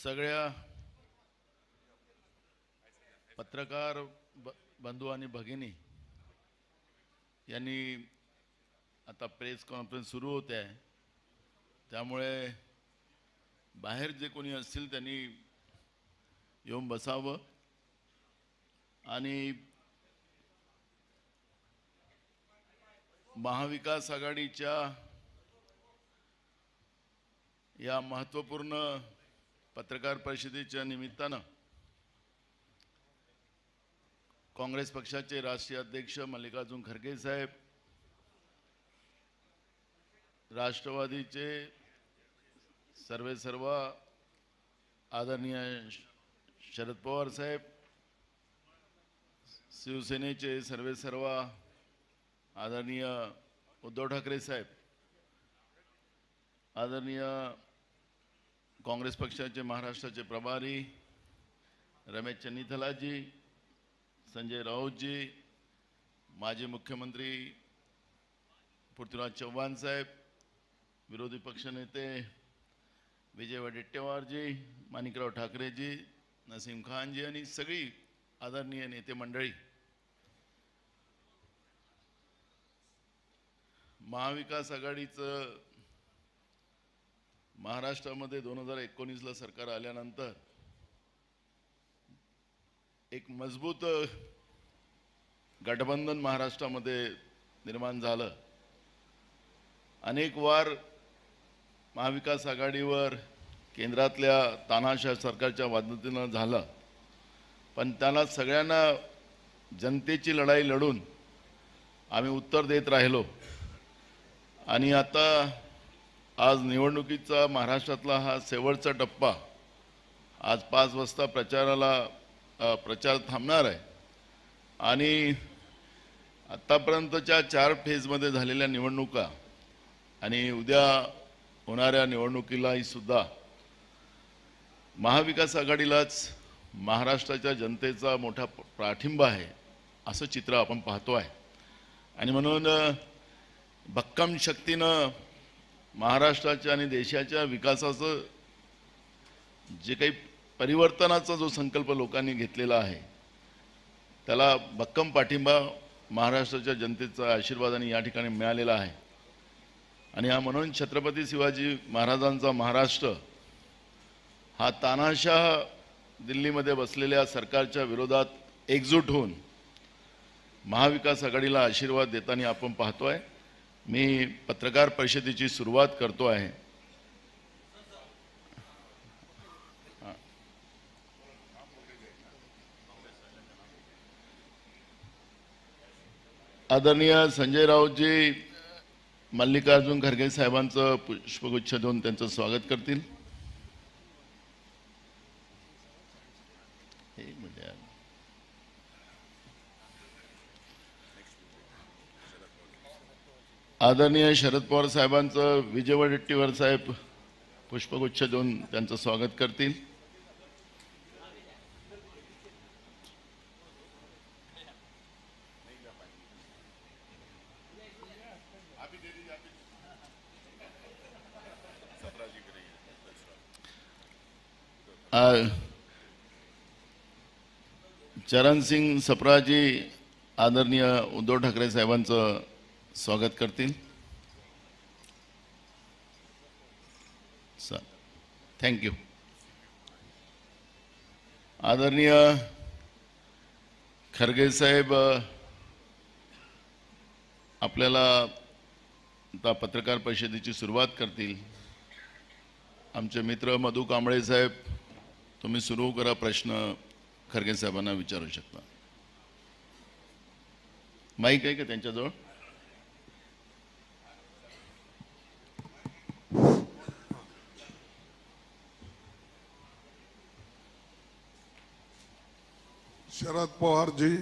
सगळ्या पत्रकार बंधू आणि भगिनी यांनी आता प्रेस कॉन्फरन्स सुरू होते आहे, त्यामुळे बाहेर जे कोणी असतील त्यांनी येऊन बसावं आणि महाविकास आघाडीच्या या महत्त्वपूर्ण पत्रकार परिषदेच्या निमित्तानं काँग्रेस पक्षाचे राष्ट्रीय अध्यक्ष मल्लिकार्जुन खरगे साहेब, राष्ट्रवादीचे सर्व आदरणीय शरद पवार साहेब, शिवसेनेचे सर्व आदरणीय उद्धव ठाकरे साहेब, आदरणीय काँग्रेस पक्षाचे महाराष्ट्राचे प्रभारी रमेश चन्नीथलाजी, संजय राऊतजी, माजी मुख्यमंत्री पृथ्वीराज चव्हाण साहेब, विरोधी पक्षनेते विजय वडेट्टीवारजी, माणिकराव ठाकरेजी, नसीम खानजी आणि सगळी आदरणीय नेते मंडळी, महाविकास आघाडीचं महाराष्ट्रामध्ये 2019ला सरकार आल्यानंतर एक मजबूत गठबंधन महाराष्ट्रामध्ये निर्माण झालं। अनेक वार महाविकास आघाडीवर केंद्रातल्या तानाशाह सरकारच्या मदतीनं झालं, पण त्याला सगळ्यांना जनतेची लढाई लढून आम्ही उत्तर देत राहिलो आणि आता आज निवडणुकीचा महाराष्ट्रातला हा शेवटचा टप्पा, आज 5 वाजता प्रचार थांबणार आहे आणि आतापर्यंतच्या 4 फेजमध्ये झालेल्या निवडणुका आणि उद्या होणाऱ्या निवडणुकीलाही सुद्धा महाविकास आघाडीलाच महाराष्ट्राच्या जनतेचा मोठा पाठिंबा आहे असं चित्र आपण पाहतो आहे आणि म्हणून भक्कम शक्तीनं महाराष्ट्राच्या आणि देशाच्या विकासाचं जे काही परिवर्तनाचा जो संकल्प लोकांनी घेतलेला आहे त्याला भक्कम पाठिंबा महाराष्ट्राच्या जनतेचा आशीर्वादाने या ठिकाणी मिळालेला आहे आणि म्हणून छत्रपती शिवाजी महाराजांचा महाराष्ट्र हा तानाशाह दिल्लीमध्ये बसलेल्या सरकारच्या विरोधात एकजूट होऊन महाविकास आघाडीला आशीर्वाद देताना आपण पाहतोय। मी पत्रकार परिषदेची सुरुवात करतो आहे। आदरणीय संजय राऊतजी मल्लिकार्जुन खरगे साहेबांचं पुष्पगुच्छ देऊन त्यांचं स्वागत करतील। आदरणीय शरद पवार साहेबांचं विजय वडेट्टीवार साहेब पुष्पगुच्छ देऊन त्यांचं स्वागत करतील। चरण सिंग सप्राजी आदरणीय उद्धव ठाकरे साहेबांचं स्वागत करतील। Sir thank you. आदरणीय खरगे साहेब आपल्याला आता पत्रकार परिषदेची सुरुवात करतील। आमचे मित्र मधु कांबळे साहेब, तुम्ही सुरू करा, प्रश्न खरगे साहेबांना विचारू शकता। माईक आहे का त्यांच्याजवळ? शरद पवार जी,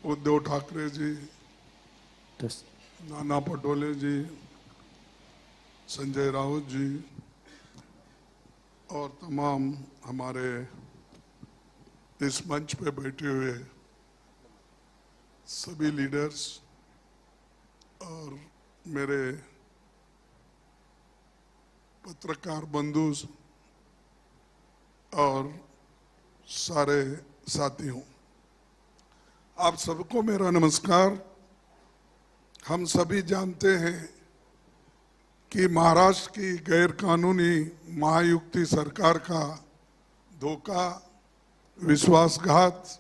उद्धव ठाकरे जी, नाना पटोले जी, संजय राउत जी और तमाम हमारे इस मंच पे बैठे हुए सभी लीडर्स और मेरे पत्रकार बंधु और सारे साथियों, आप सबको मेरा नमस्कार। हम सभी जानते हैं कि महाराष्ट्र की गैर कानूनी महायुक्ति सरकार का धोखा, विश्वासघात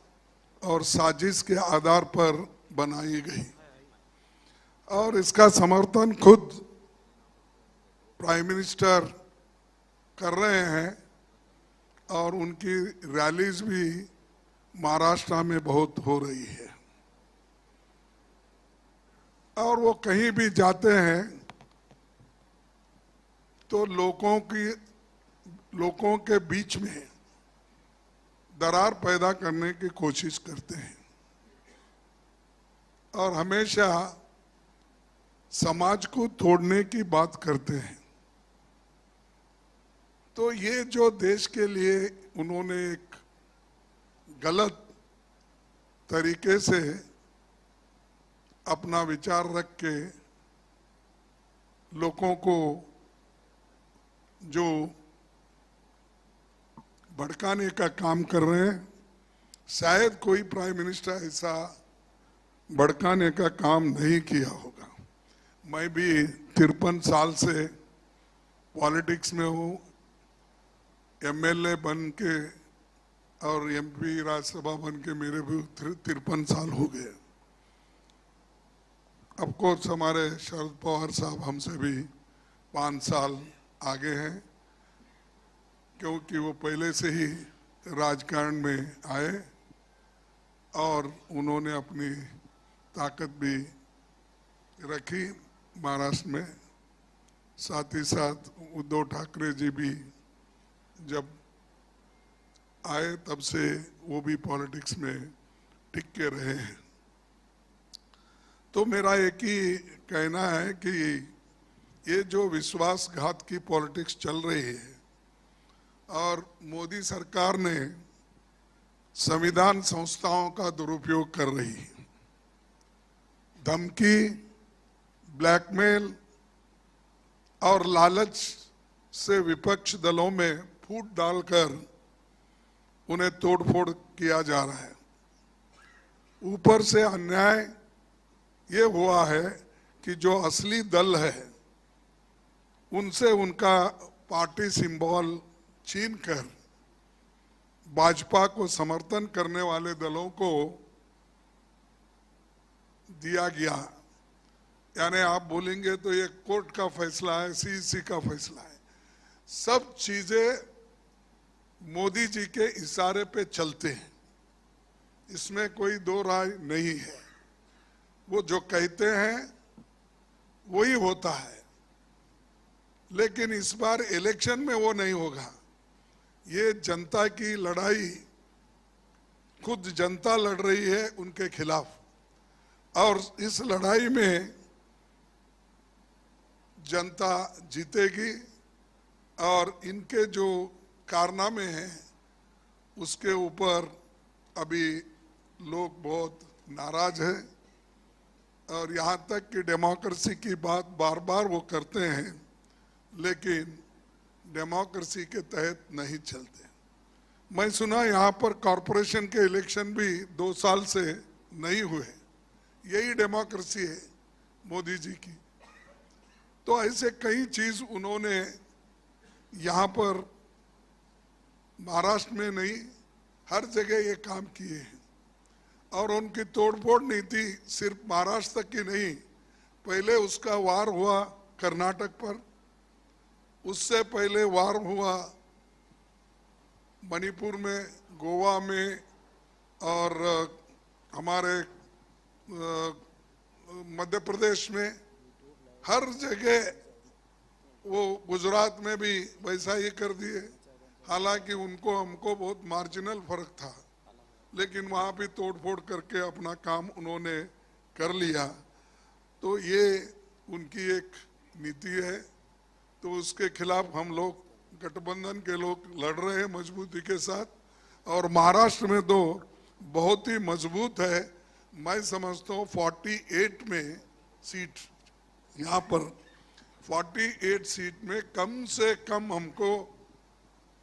और साजिश के आधार पर बनाई गई और इसका समर्थन खुद प्राइम मिनिस्टर कर रहे हैं और उनकी रैलीज भी महाराष्ट्र में बहुत हो रही है और वो कहीं भी जाते हैं तो लोगों के बीच में दरार पैदा करने की कोशिश करते हैं और हमेशा समाज को तोड़ने की बात करते हैं। तो ये जो देश के लिए उन्होंने एक गलत तरीके से अपना विचार रख के लोगों को जो भड़काने का काम कर रहे हैं, शायद कोई प्राइम मिनिस्टर ऐसा भड़काने का काम नहीं किया होगा। मैं भी 53 साल से पॉलिटिक्स में हूँ, एमएलए बन के और एमपी राज्यसभा बन के मेरे भी 53 साल हो गए। ऑफ कोर्स हमारे शरद पवार साहब हमसे भी 5 साल आगे हैं, क्योंकि वो पहले से ही राजकारण में आए और उन्होंने अपनी ताकत भी रखी महाराष्ट्र में। साथ ही साथ उद्धव ठाकरे जी भी जब आए तब से वो भी पॉलिटिक्स में टिक के रहे हैं। तो मेरा एक ही कहना है कि ये जो विश्वासघात की पॉलिटिक्स चल रही है और मोदी सरकार ने संविधान संस्थाओं का दुरुपयोग कर रही है, धमकी, ब्लैकमेल और लालच से विपक्ष दलों में फूट डालकर उन्हें तोड़फोड़ किया जा रहा है। ऊपर से अन्याय ये हुआ है कि जो असली दल है उनसे उनका पार्टी सिंबल छीनकर भाजपा को समर्थन करने वाले दलों को दिया गया। यानी आप बोलेंगे तो ये कोर्ट का फैसला है, सीईसी का फैसला है। सब चीजें मोदी जी के इशारे पे चलते हैं, इसमें कोई दो राय नहीं है। वो जो कहते हैं वही होता है, लेकिन इस बार इलेक्शन में वो नहीं होगा। ये जनता की लड़ाई खुद जनता लड़ रही है उनके खिलाफ और इस लड़ाई में जनता जीतेगी और इनके जो कारनामे हैं उसके ऊपर अभी लोग बहुत नाराज हैं और यहाँ तक कि डेमोक्रेसी की बात बार बार वो करते हैं, लेकिन डेमोक्रेसी के तहत नहीं चलते। मैं सुना यहाँ पर कॉरपोरेशन के इलेक्शन भी 2 साल से नहीं हुए। यही डेमोक्रेसी है मोदी जी की। तो ऐसे कई चीज उन्होंने यहाँ पर महाराष्ट्र में नहीं, हर जगह ये काम किए हैं और उनकी तोड़फोड़ नीति सिर्फ महाराष्ट्र तक की नहीं, पहले उसका वार हुआ कर्नाटक पर, उससे पहले वार हुआ मणिपुर में, गोवा में और हमारे मध्य प्रदेश में, हर जगह वो गुजरात में भी वैसा ही कर दिए। हालांकि उनको हमको बहुत मार्जिनल फर्क था, लेकिन वहाँ भी तोड़फोड़ करके अपना काम उन्होंने कर लिया। तो ये उनकी एक नीति है, तो उसके खिलाफ हम लोग गठबंधन के लोग लड़ रहे हैं मजबूती के साथ और महाराष्ट्र में तो बहुत ही मजबूत है। मैं समझता हूँ 48 में सीट, यहाँ पर 48 सीट में कम से कम हमको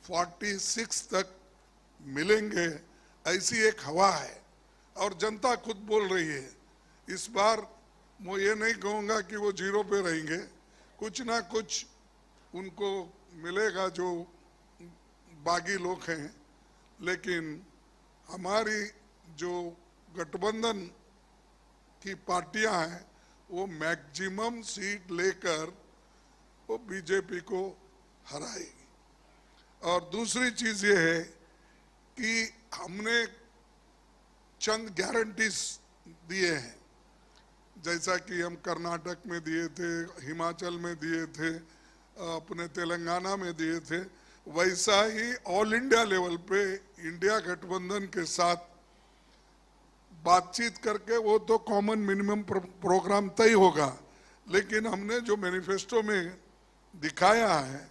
46 तक मिलेंगे, ऐसी एक हवा है और जनता खुद बोल रही है। इस बार मैं ये नहीं कहूँगा कि वो 0 पे रहेंगे, कुछ ना कुछ उनको मिलेगा जो बागी लोग हैं, लेकिन हमारी जो गठबंधन की पार्टियां हैं वो मैक्सिमम सीट लेकर वो बीजेपी को हराएगी। और दूसरी चीज ये है कि हमने चंद गारंटीज दिए हैं, जैसा कि हम कर्नाटक में दिए थे, हिमाचल में दिए थे, अपने तेलंगाना में दिए थे, वैसा ही ऑल इंडिया लेवल पे इंडिया गठबंधन के साथ बातचीत करके वो तो कॉमन मिनिमम प्रोग्राम तय होगा, लेकिन हमने जो मैनिफेस्टो में दिखाया है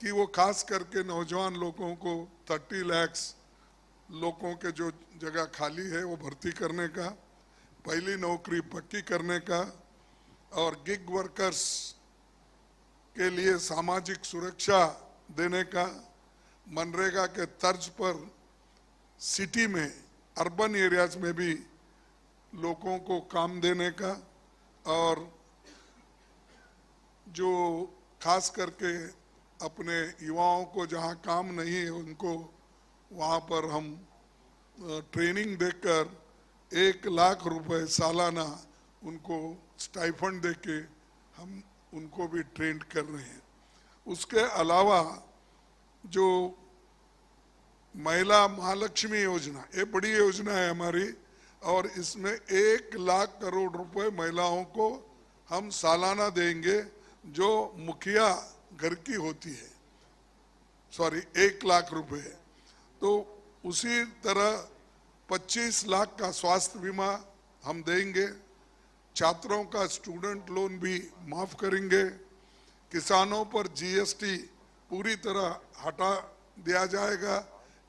कि वो खास करके नौजवान लोगों को 30 लाख लोगों के जो जगह खाली है वो भर्ती करने का, पहली नौकरी पक्की करने का, और गिग वर्कर्स के लिए सामाजिक सुरक्षा देने का, मनरेगा के तर्ज पर सिटी में, अर्बन एरियाज में भी लोगों को काम देने का, और जो खास करके अपने युवाओं को जहां काम नहीं है उनको वहां पर हम ट्रेनिंग देकर 1 लाख रुपए सालाना उनको स्टाइफंड देके हम उनको भी ट्रेन कर रहे हैं। उसके अलावा जो महिला महालक्ष्मी योजना, ये बड़ी योजना है हमारी, और इसमें 1 लाख करोड़ रुपए महिलाओं को हम सालाना देंगे जो मुखिया घर की होती है, 1 लाख रुपए। तो उसी तरह 25 लाख का स्वास्थ्य बीमा हम देंगे, छात्रों का स्टूडेंट लोन भी माफ करेंगे, किसानों पर जीएसटी पूरी तरह हटा दिया जाएगा,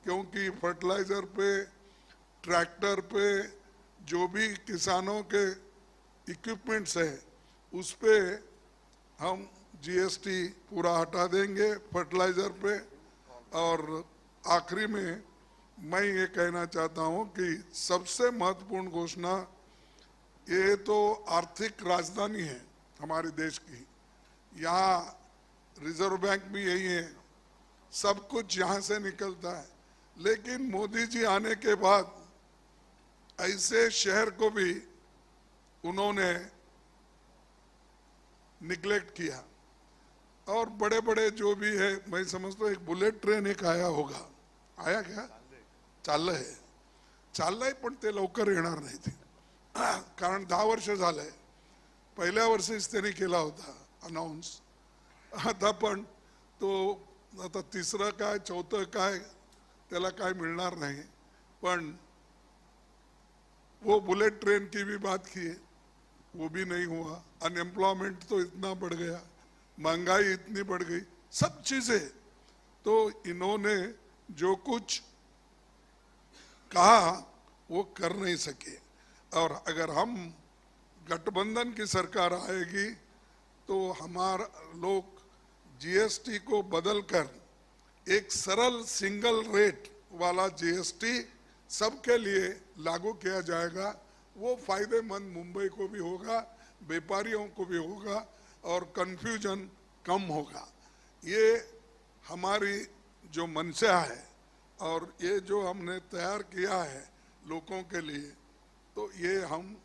क्योंकि फर्टिलाइजर पे, ट्रैक्टर पे, जो भी किसानों के इक्विपमेंट्स है उस पे हम जीएसटी पूरा हटा देंगे फर्टिलाइजर पे। और आखिरी में मैं ये कहना चाहता हूँ कि सबसे महत्वपूर्ण घोषणा, ये तो आर्थिक राजधानी है हमारे देश की, यहाँ रिजर्व बैंक भी यही है, सब कुछ यहाँ से निकलता है, लेकिन मोदी जी आने के बाद ऐसे शहर को भी उन्होंने निग्लेक्ट किया, और बड़े बड़े जो भी है, मैं समझता हूँ एक बुलेट ट्रेन एक आया होगा, आया क्या? चाललंय पण ते लवकर येणार नाही ते, कारण 10 वर्ष झालंय, पहिल्या वर्षीच त्यांनी केला होता अनाउन्स, आता पण तो आता तिसरं काय चौथं काय त्याला काय मिळणार नाही। पण वो बुलेट ट्रेन की भी बात की है, वो भी नहीं हुआ। अनएम्प्लॉयमेंट तो इतना बढ़ गया, महंगाई इतनी बढ़ गई, सब चीजें, तो इन्होंने जो कुछ कहा वो कर नहीं सके। और अगर हम गठबंधन की सरकार आएगी तो हमारा लोग जीएसटी को बदलकर एक सरल सिंगल रेट वाला जीएसटी सबके लिए लागू किया जाएगा। वो फायदेमंद मुंबई को भी होगा, व्यापारियों को भी होगा, और कंफ्यूजन कम होगा। ये हमारी जो मंशा है और ये जो हमने तैयार किया है लोगों के लिए, तो ये हम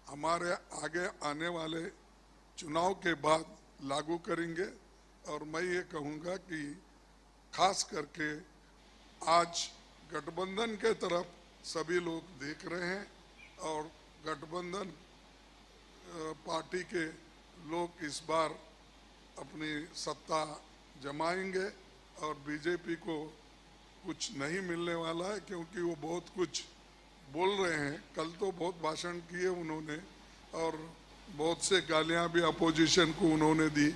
हमारे आगे आने वाले चुनाव के बाद लागू करेंगे। और मैं ये कहूँगा कि खास करके आज गठबंधन के तरफ सभी लोग देख रहे हैं, और गठबंधन पार्टी के लोग इस बार अपनी सत्ता जमाएंगे, और बीजेपी को कुछ नहीं मिलने वाला है, क्योंकि वो बहुत कुछ बोल रहे हैं। कल तो बहुत भाषण किए उन्होंने, और बहुत से गालियां भी अपोजिशन को उन्होंने दी,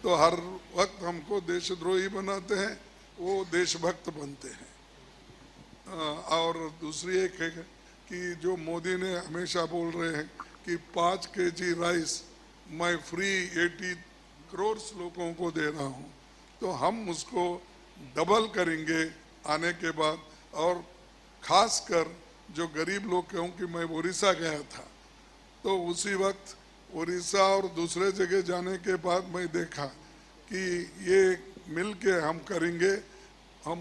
तो हर वक्त हमको देशद्रोही बनाते हैं, वो देशभक्त बनते हैं। और दूसरी एक है कि जो मोदी ने हमेशा बोल रहे हैं कि 5 केजी राइस मैं फ्री 80 करोड़ लोगों को दे रहा हूं, तो हम उसको डबल करेंगे आने के बाद। और खासकर जो गरीब लोग, क्योंकि मैं उड़ीसा गया था तो उसी वक्त उड़ीसा और दूसरे जगह जाने के बाद मैं देखा कि ये मिल के हम करेंगे, हम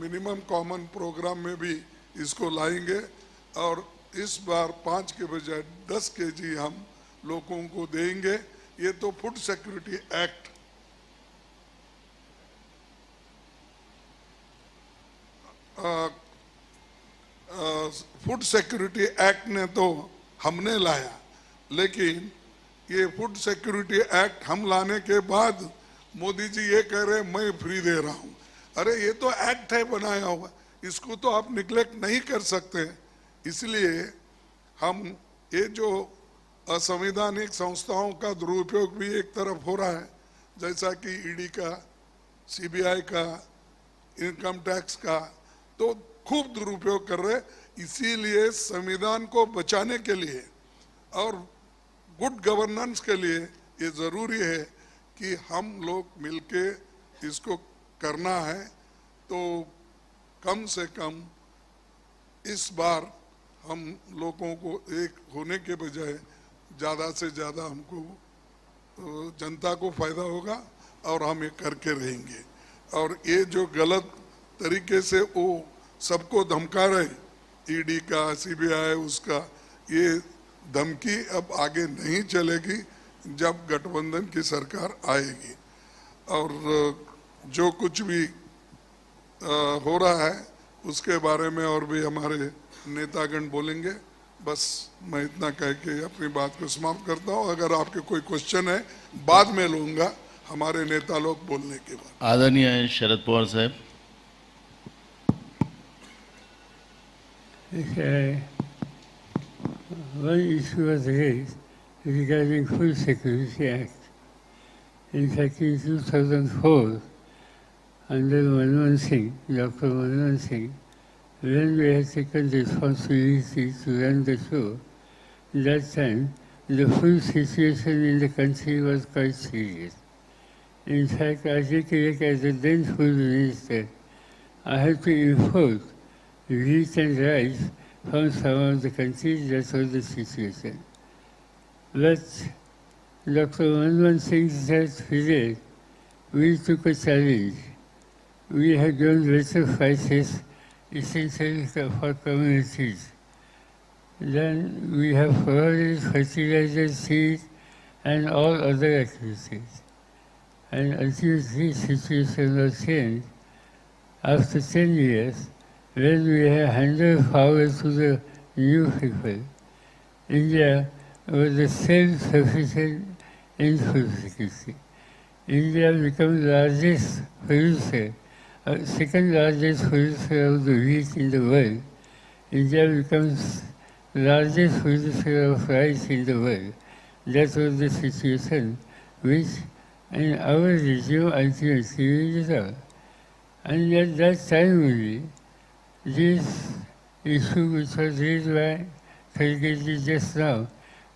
मिनिमम कॉमन प्रोग्राम में भी इसको लाएंगे और इस बार 5 के बजाय 10 केजी हम लोगों को देंगे। ये तो food security act food security act ने तो हमने लाया, लेकिन ये फूड सिक्योरिटी एक्ट हम लाने के बाद मोदी जी ये कह रहे मैं फ्री दे रहा हूं। अरे ये तो एक्ट है बनाया हुआ, इसको तो आप निग्लेक्ट नहीं कर सकते। इसलिए हम ये जो असंवैधानिक संस्थाओं का दुरुपयोग भी एक तरफ हो रहा है, जैसा कि ईडी का, सीबीआई का, इनकम टैक्स का, तो खूब दुरुपयोग कर रहे। इसीलिए संविधान को बचाने के लिए और गुड गवर्नेंस के लिए ये जरूरी है कि हम लोग मिलके इसको करना है। तो कम से कम इस बार हम लोगों को एक होने के बजाय ज़्यादा से ज़्यादा हमको जनता को फायदा होगा और हम ये करके रहेंगे। और ये जो गलत तरीके से वो सबको धमका रहे, ईडी का, सीबीआई, उसका, ये धमकी अब आगे नहीं चलेगी जब गठबंधन की सरकार आएगी। और जो कुछ भी हो रहा है उसके बारे में और भी हमारे नेतागण बोलेंगे। बस मैं इतना कह के अपनी बात को समाप्त करता हूँ। अगर आपके कोई क्वेश्चन है बाद में लूँगा, हमारे नेता लोग बोलने के बाद। आदरणीय शरद पवार साहेब। One issue was raised regarding Food Security Act. In fact, in 2004, under Manmohan Singh, Dr. Manmohan Singh, when we had taken responsibility to run the show, that time the food situation in the country was quite serious. In fact, I recollect as the then food minister, I had to import wheat and rice from some of the countries. That was the situation. But Dr. Manmohan Singh said, today, we took a challenge. We had grown better prices essentially for communities. Then we have provided fertilizer, seed, and all other activities. And until this situation was changed, after 10 years, when we have handed power to the new people, India was the self-sufficient in food security. India became the largest producer, second largest producer of the wheat in the world. India becomes the largest producer of rice in the world. That was the situation which in our regime ultimately we resolved. And at that time only, this issue which was raised by Khalilji just now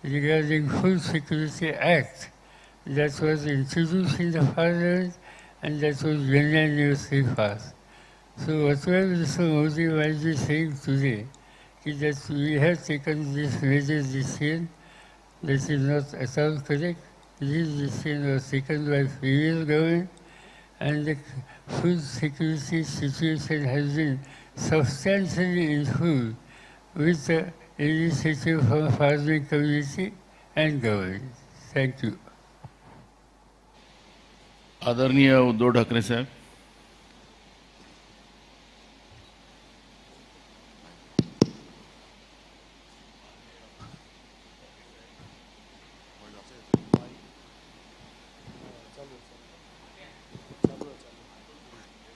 regarding Food Security Act that was introduced in the Parliament and that was unanimously passed. So whatever Mr. Modi might be saying today is that we have taken this major decision, that is not at all correct. This decision was taken by previous government and the food security situation has been substantially improved with the initiative from farming community and government. Thank you. आदरणीय उद्धव ठाकरे साहेब।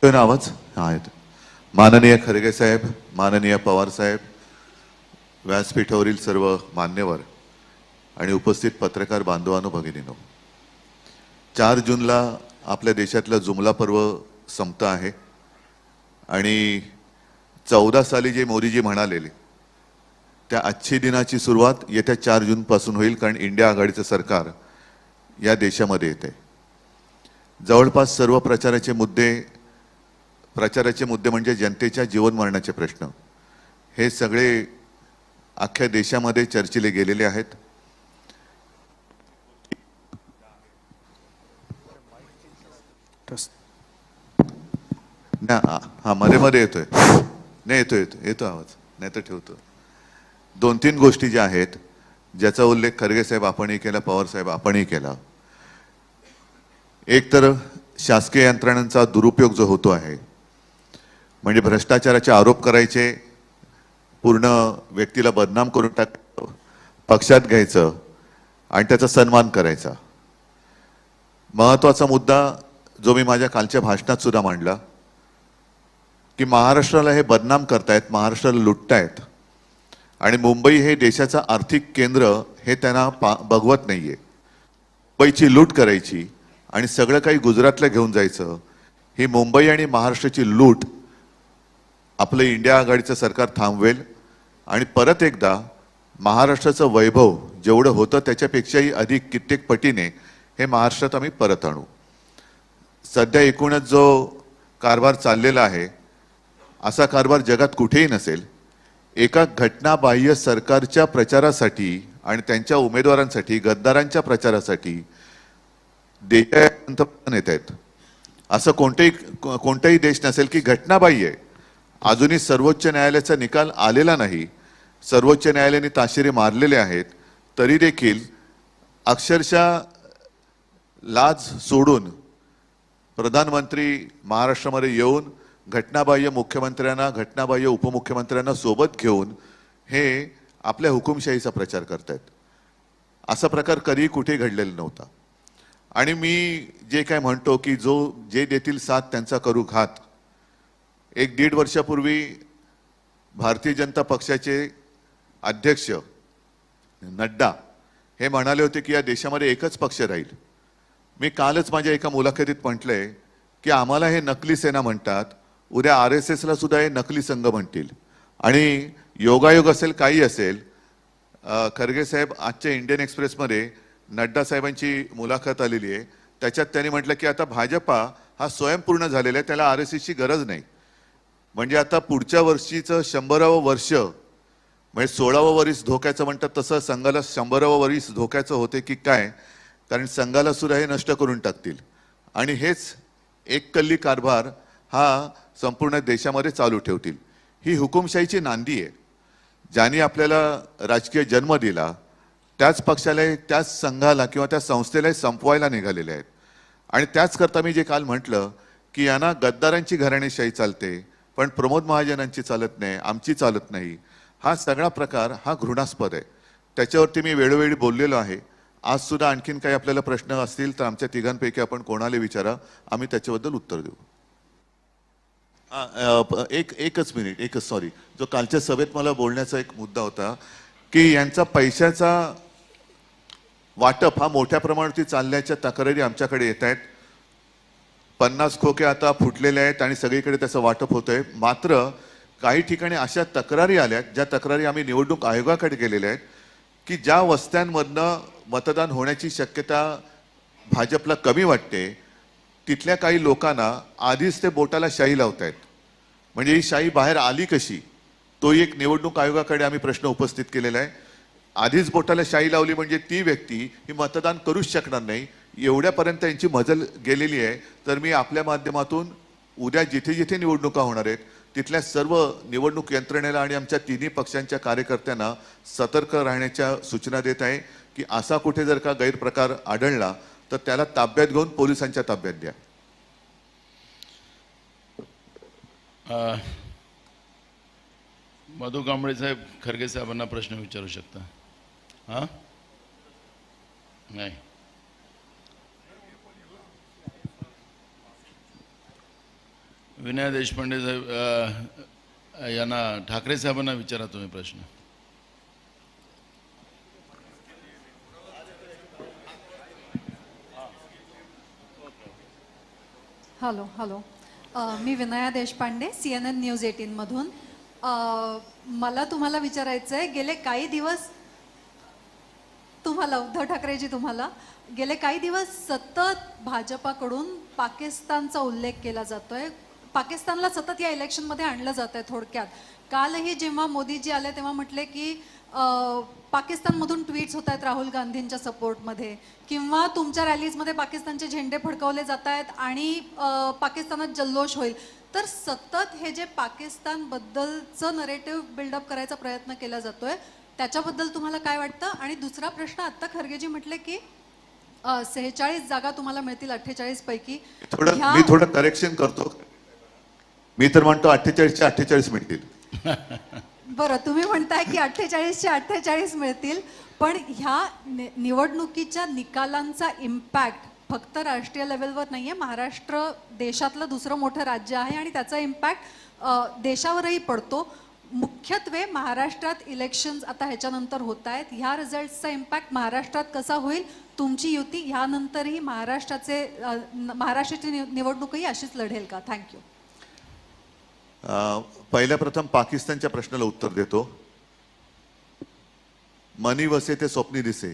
आवाज हा येतो। माननीय खरगे साहेब, माननीय पवार साहेब, व्यासपीठावरील सर्व मान्यवर आणि उपस्थित पत्रकार बांधवांनो, भगिनींनो, 4 जूनला आपल्या देशातला जुमला पर्व संपत आहे आणि 14 साली जे मोदीजी म्हणालेले त्या आजची दिनाची सुरुवात येत्या 4 जून पासून होईल, कारण इंडिया आघाडीचं सरकार या देशामध्ये येते। जवळपास सर्व प्रचाराचे मुद्दे प्रचाराचे मुद्दे म्हणजे जनतेच्या जीवन मरणाचे प्रश्न, हे सगळे अख्ख्या देशामध्ये चर्चिले गेलेले आहेत. हा मध्ये मध्ये येतोय, नाही येतो आवाज, नाही तर ठेवतो. 2-3 गोष्टी ज्या आहेत ज्याचा उल्लेख खरगे साहेब आपणही केला, पवार साहेब आपणही केला. एक तर शासकीय यंत्रणांचा दुरुपयोग जो होतो आहे, म्हणजे भ्रष्टाचाराचे आरोप करायचे, पूर्ण व्यक्तीला बदनाम करून टाकायचं, पक्षात घ्यायचं आणि त्याचा सन्मान करायचा. महत्त्वाचा मुद्दा जो मी माझ्या कालच्या भाषणात सुद्धा मांडला की महाराष्ट्राला हे बदनाम करतायत, महाराष्ट्राला लुटतायत आणि मुंबई हे देशाचं आर्थिक केंद्र हे त्यांना बघवत नाहीये. मुंबईची लूट करायची आणि सगळं काही गुजरातला घेऊन जायचं, ही मुंबई आणि महाराष्ट्राची लूट आपलं इंडिया आघाडीचं सरकार थांबवेल आणि परत एकदा महाराष्ट्राचं वैभव जेवढं होतं त्याच्यापेक्षाही अधिक कित्येक पटीने हे महाराष्ट्रात आम्ही परत आणू. सध्या एकूणच जो कारभार चाललेला आहे, असा कारभार जगात कुठेही नसेल. एका घटनाबाह्य सरकारच्या प्रचारासाठी आणि त्यांच्या उमेदवारांसाठी, गद्दारांच्या प्रचारासाठी देशात पंतप्रधान येत आहेत. असं कोणताही देश नसेल की घटनाबाह्य, अजूनही सर्वोच्च न्यायालयाचा निकाल आलेला नाही, सर्वोच्च न्यायालयाने ताशेरे मारलेले आहेत, तरी देखील अक्षरशः लाज सोडून प्रधानमंत्री महाराष्ट्रामध्ये येऊन घटनाबाह्य मुख्यमंत्र्यांना, घटनाबाह्य उपमुख्यमंत्र्यांना सोबत घेऊन हे आपल्या हुकुमशाहीचा प्रचार करतायत. असा प्रकार कधीही कुठे घडलेला नव्हता. आणि मी जे काय म्हणतो की जे देतील साथ त्यांचा करू घात, 1-1.5 वर्षापूर्वी भारतीय जनता पक्षाचे अध्यक्ष नड्डा हे म्हणाले होते की या देशामध्ये एकच पक्ष राहील. मी कालच माझ्या एका मुलाखतीत म्हटलंय की आम्हाला हे नकली सेना म्हणतात, उद्या RSSला सुद्धा हे नकली संघ म्हणतील. आणि योगायोग असेल, काही असेल, खरगे साहेब आजच्या इंडियन एक्सप्रेसमध्ये नड्डा साहेबांची मुलाखत आलेली आहे, त्याच्यात त्यांनी म्हटलं की आता भाजपा हा स्वयंपूर्ण झालेला आहे, त्याला RSSची गरज नाही. म्हणजे आता पुढच्या वर्षीचं 100वे वर्ष, म्हणजे 16वं वर्ष धोक्याचं म्हणतात, तसं संघाला 100वे वर्ष धोक्याचं होते की काय, कारण संघाला सुद्धा हे नष्ट करून टाकतील. आणि हेच एक कल्ली कारभार हा संपूर्ण देशामध्ये चालू ठेवतील. ही हुकुमशाहीची नांदी आहे. ज्यांनी आपल्याला राजकीय जन्म दिला त्याच पक्षाला, त्याच संघाला किंवा त्या संस्थेला संपवायला निघालेले आहेत. आणि त्याच करता मी जे काल म्हटलं की यांना गद्दारांची घराणेशाही चालते पण प्रमोद महाजनांची चालत नाही, आमची चालत नाही, हा सगळा प्रकार हा घृणास्पद आहे. त्याच्यावरती मी वेळोवेळी बोललेलो आहे. आज सुद्धा आणखीन काही आपल्याला प्रश्न असतील तर आमच्या तिघांपैकी आपण कोणाला विचारा, आम्ही त्याच्याबद्दल उत्तर देऊ. एकच मिनिट, सॉरी, जो कालच्या सभेत मला बोलण्याचा एक मुद्दा होता की यांचा पैशाचा वाटप हा मोठ्या प्रमाणावरती चालल्याच्या तक्रारी आमच्याकडे येत आहेत. 50 खोके आता फुटलेले आहेत आणि सगळीकडे त्याचं वाटप होतंय. मात्र काही ठिकाणी अशा तक्रारी आल्यात, ज्या तक्रारी आम्ही निवडणूक आयोगाकडे गेलेल्या आहेत, की ज्या वस्त्यांमधनं मतदान होण्याची शक्यता भाजपला कमी वाटते, तिथल्या काही लोकांना आधीच ते बोटाला शाई लावतायत. म्हणजे ही शाई बाहेर आली कशी, तो एक निवडणूक आयोगाकडे आम्ही प्रश्न उपस्थित केलेला आहे. आधीच बोटाला शाई लावली म्हणजे ती व्यक्ती ही मतदान करूच शकणार नाही, एवढ्यापर्यंत यांची मजल गेलेली आहे. तर मी आपल्या माध्यमातून उद्या जिथे जिथे निवडणुका होणार आहेत तिथल्या सर्व निवडणूक यंत्रणेला आणि आमच्या तिन्ही पक्षांच्या कार्यकर्त्यांना सतर्क राहण्याच्या सूचना देत आहे की असा कुठे जर का गैरप्रकार आढळला तर त्याला ताब्यात घेऊन पोलिसांच्या ताब्यात द्या. मधु कांबळे साहेब खरगे साहेबांना प्रश्न विचारू शकता. हां, नाही, विनय देशपांडे साहेब यांना, ठाकरे साहेबांना विचारा तुम्ही प्रश्न. हॅलो, मी विनया देशपांडे, CNN न्यूज 18 मधून. मला तुम्हाला विचारायचं आहे, गेले काही दिवस तुम्हाला, उद्धव ठाकरेजी, तुम्हाला गेले काही दिवस सतत भाजपाकडून पाकिस्तानचा उल्लेख केला जातोय. पाकिस्तानला सतत या इलेक्शनमध्ये आणलं जात आहे. थोडक्यात कालही जेव्हा मोदीजी आले तेव्हा म्हटले की पाकिस्तानमधून ट्विट्स होत आहेत राहुल गांधींच्या सपोर्टमध्ये, किंवा तुमच्या रॅलीजमध्ये पाकिस्तानचे झेंडे फडकवले जात आहेत आणि पाकिस्तानात जल्लोष होईल. तर सतत हे जे पाकिस्तानबद्दलचं नरेटिव्ह बिल्डअप करायचा प्रयत्न केला जातोय त्याच्याबद्दल तुम्हाला काय वाटतं? आणि दुसरा प्रश्न, आत्ता खरगेजी म्हटले की 46 जागा तुम्हाला मिळतील 48 पैकी. मी थोडं करेक्शन करतो. मी तर म्हणतो 48च्या 48 मिळतील. बरं, तुम्ही म्हणताय की 48चे 48 मिळतील, पण ह्या निवडणुकीच्या निकालांचा इम्पॅक्ट फक्त राष्ट्रीय लेवलवर नाहीये. महाराष्ट्र देशातलं दुसरं मोठं राज्य आहे आणि त्याचा इम्पॅक्ट देशावरही पडतो. मुख्यत्वे महाराष्ट्रात इलेक्शन्स आता ह्याच्यानंतर होत आहेत. ह्या रिझल्टचा इम्पॅक्ट महाराष्ट्रात कसा होईल? तुमची युती ह्यानंतरही महाराष्ट्राची निवडणूकही अशीच लढेल का? थँक्यू. पहिल्या प्रथम पाकिस्तानच्या प्रश्नाला उत्तर देतो. मनी वसे ते स्वप्नी दिसे.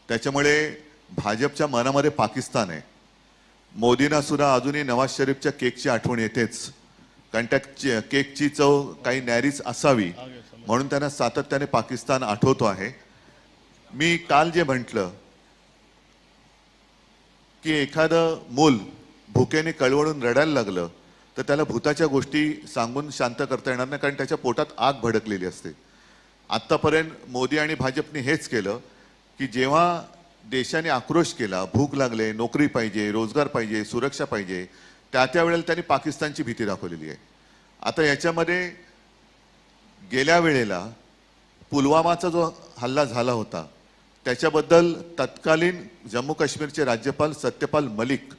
त्याच्यामुळे भाजपच्या मनामध्ये पाकिस्तान आहे. मोदींना सुद्धा अजूनही नवाज शरीफच्या केकची आठवण येतेच, कारण त्या केकची चव काही न्यारीच असावी म्हणून त्यांना सातत्याने पाकिस्तान आठवतो आहे. मी काल जे म्हटलं की एखादं मूल भुकेने कळवळून रडायला लागलं तर त्याला भूताच्या गोष्टी सांगून शांत करता येणार नाही, कारण त्याच्या पोटात आग भडकलेली असते. आत्तापर्यंत मोदी आणि भाजपने हेच केलं की जेव्हा देशाने आक्रोश केला, भूक लागले, नोकरी पाहिजे, रोजगार पाहिजे, सुरक्षा पाहिजे, त्या वेळेला त्यांनी पाकिस्तानची भीती दाखवलेली आहे. आता याच्यामध्ये गेल्या वेळेला पुलवामाचा जो हल्ला झाला होता त्याच्याबद्दल तत्कालीन जम्मू काश्मीरचे राज्यपाल सत्यपाल मलिक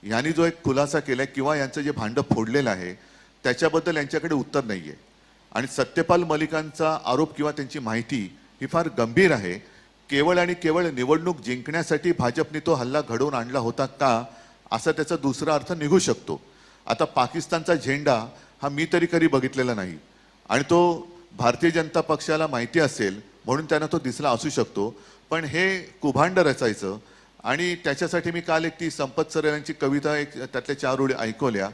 यांनी जो एक खुलासा केलाय किंवा यांचं जे भांडं फोडलेलं आहे त्याच्याबद्दल यांच्याकडे उत्तर नाही आहे. आणि सत्यपाल मलिकांचा आरोप किंवा त्यांची माहिती ही फार गंभीर आहे. केवळ आणि केवळ निवडणूक जिंकण्यासाठी भाजपने तो हल्ला घडवून आणला होता का, असा त्याचा दुसरा अर्थ निघू शकतो. आता पाकिस्तानचा झेंडा हा मी तरी कधी बघितलेला नाही आणि तो भारतीय जनता पक्षाला माहिती असेल म्हणून त्यांना तो दिसला असू शकतो, पण हे कुभांड रचायचं. आणि त्याच्यासाठी मी काल एक ती संपत सर यांची कविता एक त्यातल्या 4 ओळी ऐकवल्या,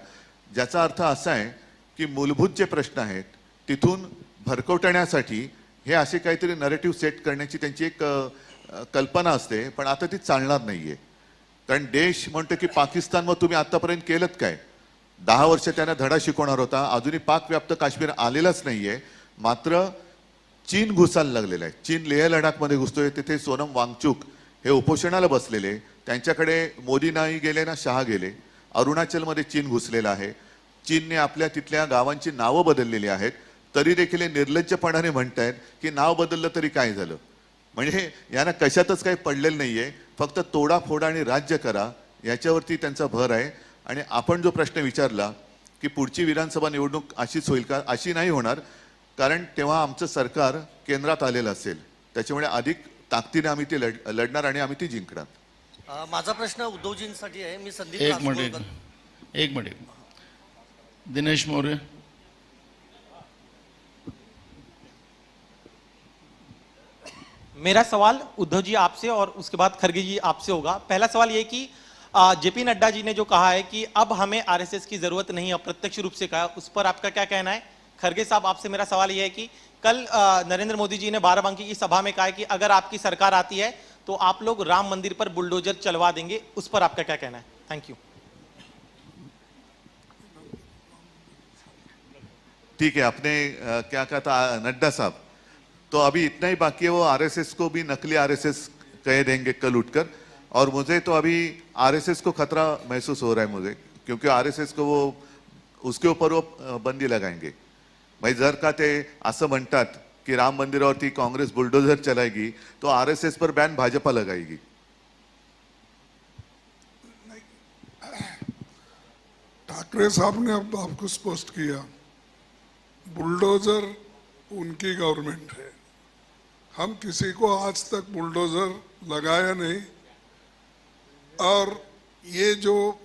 ज्याचा अर्थ असा आहे की मूलभूत जे प्रश्न आहेत तिथून भरकवटण्यासाठी हे असे काहीतरी नरेटिव्ह सेट करण्याची त्यांची एक कल्पना असते, पण आता ती चालणार नाहीये. कारण देश म्हणतो की पाकिस्तानवर तुम्ही आतापर्यंत केलंत काय? 10 वर्ष त्यांना धडा शिकवणार होता, अजूनही पाकव्याप्त काश्मीर आलेलाच नाहीये. मात्र चीन घुसायला लागलेला आहे. चीन लेह लडाखमध्ये घुसतोय. तिथे सोनम वांगचुक हे उपोषणाला बसलेले, त्यांच्याकडे मोदी नाही गेले ना शहा गेले. अरुणाचलमध्ये चीन घुसलेला आहे. चीनने आपल्या तिथल्या गावांची नावं बदललेली आहेत, तरी देखील निर्लज्जपणाने म्हणतायत की नाव बदललं तरी काय झालं. म्हणजे यांना कशातच काही पडलेलं नाहीये, फक्त तोडाफोडा आणि राज्य करा याच्यावरती त्यांचा भर आहे. आणि आपण जो प्रश्न विचारला की पुढची विधानसभा निवडणूक अशीच होईल का, अशी नाही होणार, कारण तेव्हा आमचं सरकार केंद्रात आलेलं असेल. त्याच्यामुळे अधिक ताकदीने आम्ही ती लढणार आणि आम्ही ती जिंकणार. माझा प्रश्न उद्धवजींसाठी आहे. मी संदीप एक मिनिट दिनेश मौर्य. मेरा सवाल उद्धव जी आपसे और उसके बाद खरगे जी आपसे होगा. पहला सवाल ये कि जेपी नड्डा जी ने जो कहा है कि अब हमें आरएसएस की जरूरत नहीं, अप्रत्यक्ष रूप से कहा, उस पर आपका क्या कहना है? खरगे साहब, आपसे मेरा सवाल यह है कि कल नरेंद्र मोदी जी ने बाराबंकी की सभा में कहा है कि अगर आपकी सरकार आती है तो आप लोग राम मंदिर पर बुलडोजर चलवा देंगे, उस पर आपका क्या कहना है? Thank you. ठीक है, आपने क्या कहा था नड्डा साहब, तो अभी इतना ही बाकी है. वो आरएसएस को भी नकली आरएसएस कह देंगे कल उठकर. और मुझे तो अभी आरएसएस को खतरा महसूस हो रहा है मुझे, क्योंकि आरएसएस को वो उसके ऊपर वो बंदी लगाएंगे. भाई जर का ते असं म्हणतात की राम मंदिरावरती काँग्रेस बुलडोजर चलाएगी तो आरएसएस पर बैन भाजपा लगाएगी. ठाकरे साहब ने अब आपको स्पष्ट किया, बुलडोजर उनकी गवर्नमेंट है. हम किसी को आज तक बुलडोजर लगाया नहीं. और ये जो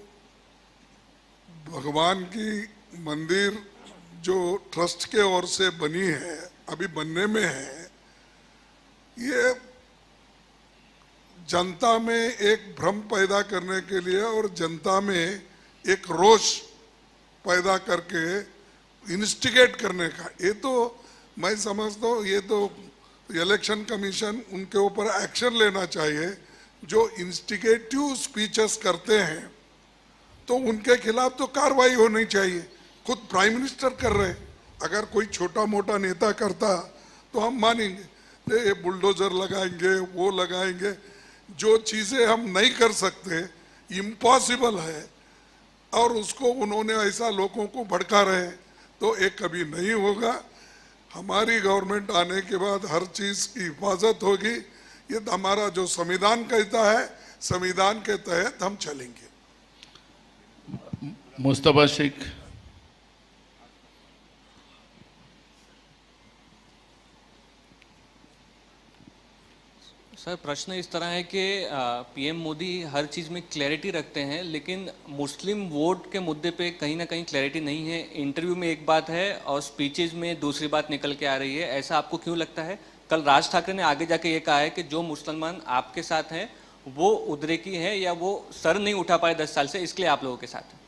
भगवान की मंदिर जो ट्रस्ट के ओर से बनी है, अभी बनने में है, ये जनता में एक भ्रम पैदा करने के लिए और जनता में एक रोष पैदा करके इंस्टिगेट करने का, ये तो मैं समझता हूँ ये तो इलेक्शन कमीशन उनके ऊपर एक्शन लेना चाहिए। जो इंस्टिगेटिव स्पीचेस करते हैं तो उनके खिलाफ तो कार्रवाई होनी चाहिए। खुद प्राइम मिनिस्टर कर रहे, अगर कोई छोटा मोटा नेता करता तो हम मानेंगे, ये बुलडोजर लगाएंगे वो लगाएंगे। जो चीज़ें हम नहीं कर सकते, इम्पॉसिबल है, और उसको उन्होंने ऐसा लोगों को भड़का रहे, तो ये कभी नहीं होगा। हमारी गवर्नमेंट आने के बाद हर चीज़ की हिफाजत होगी। ये तो हमारा जो संविधान कहता है, संविधान के तहत हम चलेंगे। मुस्तफा शेख। सर, प्रश्न इस तरह है कि पीएम मोदी हर चीज़ में क्लैरिटी रखते हैं, लेकिन मुस्लिम वोट के मुद्दे पे कहीं ना कहीं क्लैरिटी नहीं है। इंटरव्यू में एक बात है और स्पीचेज में दूसरी बात निकल के आ रही है। ऐसा आपको क्यों लगता है? कल राज ठाकरे ने आगे जाके ये कहा है कि जो मुसलमान आपके साथ हैं वो उद्रेकी है, या वो सर नहीं उठा पाए 10 साल से, इसलिए आप लोगों के साथ हैं।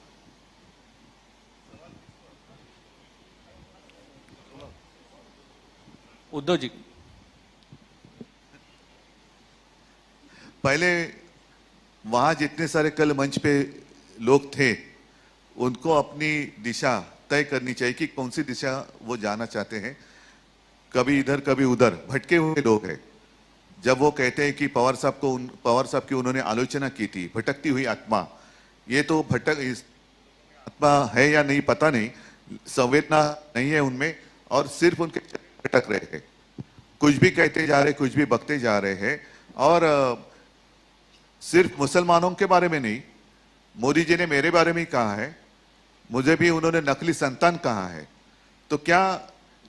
उद्धव जी, पहले वहाँ जितने सारे कल मंच पे लोग थे उनको अपनी दिशा तय करनी चाहिए कि कौन सी दिशा वो जाना चाहते हैं। कभी इधर कभी उधर भटके हुए लोग हैं। जब वो कहते हैं कि पवार साहब की उन्होंने आलोचना की थी भटकती हुई आत्मा, ये तो आत्मा है या नहीं पता नहीं, संवेदना नहीं है उनमें और सिर्फ उनके भटक रहे हैं, कुछ भी कहते जा रहे, कुछ भी बकते जा रहे हैं। और सिर्फ मुसलमानों के बारे में नहीं, मोदी जी ने मेरे बारे में ही कहा है, मुझे भी उन्होंने नकली संतान कहा है। तो क्या